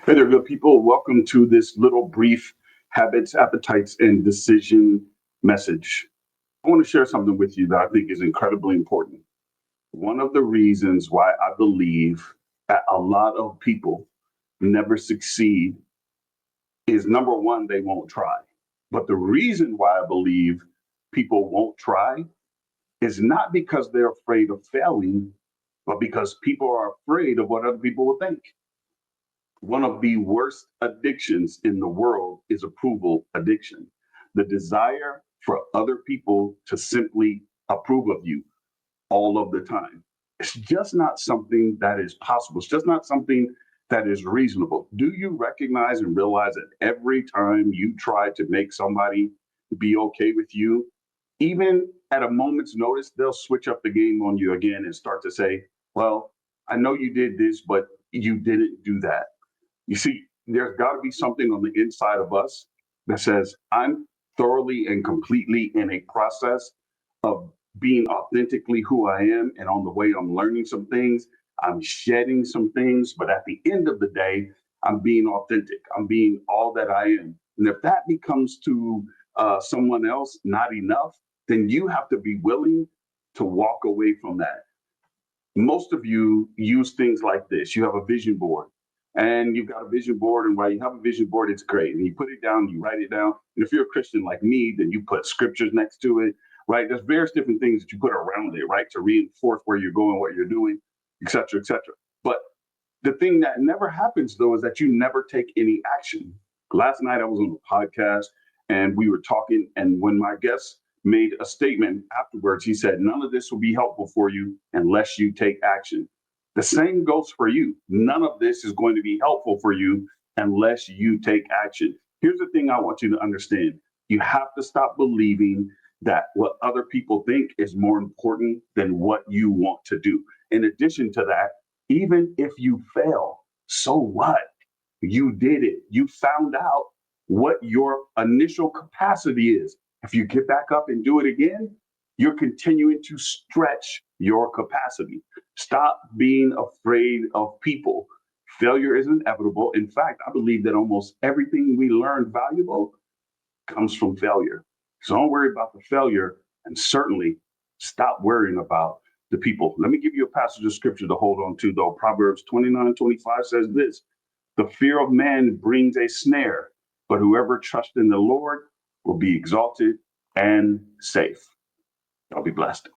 Hey there, good people. Welcome to this little brief habits, appetites, and decision message. I want to share something with you that I think is incredibly important. One of the reasons why I believe that a lot of people never succeed is number one, they won't try. But the reason why I believe people won't try is not because they're afraid of failing, but because people are afraid of what other people will think. One of the worst addictions in the world is approval addiction. The desire for other people to simply approve of you all of the time. It's just not something that is possible. It's just not something that is reasonable. Do you recognize and realize that every time you try to make somebody be okay with you, even at a moment's notice, they'll switch up the game on you again and start to say, well, I know you did this, but you didn't do that. You see, there's got to be something on the inside of us that says, I'm thoroughly and completely in a process of being authentically who I am. And on the way, I'm learning some things, I'm shedding some things. But at the end of the day, I'm being authentic, I'm being all that I am. And if that becomes to someone else not enough, then you have to be willing to walk away from that. Most of you use things like this. You have a vision board and you've got a vision board, and while you have a vision board, it's great. And you put it down, you write it down. And if you're a Christian like me, then you put scriptures next to it, right? There's various different things that you put around it, right? To reinforce where you're going, what you're doing, et cetera, et cetera. But the thing that never happens though is that you never take any action. Last night I was on a podcast and we were talking, and when my guest made a statement afterwards, he said, none of this will be helpful for you unless you take action. The same goes for you. None of this is going to be helpful for you unless you take action. Here's the thing I want you to understand. You have to stop believing that what other people think is more important than what you want to do. In addition to that, even if you fail, so what? You did it. You found out what your initial capacity is. If you get back up and do it again, you're continuing to stretch your capacity. Stop being afraid of people. Failure is inevitable. In fact, I believe that almost everything we learn valuable comes from failure. So don't worry about the failure, and certainly stop worrying about the people. Let me give you a passage of scripture to hold on to, though. Proverbs 29:25 says this: the fear of man brings a snare, but whoever trusts in the Lord will be exalted and safe. Y'all be blessed.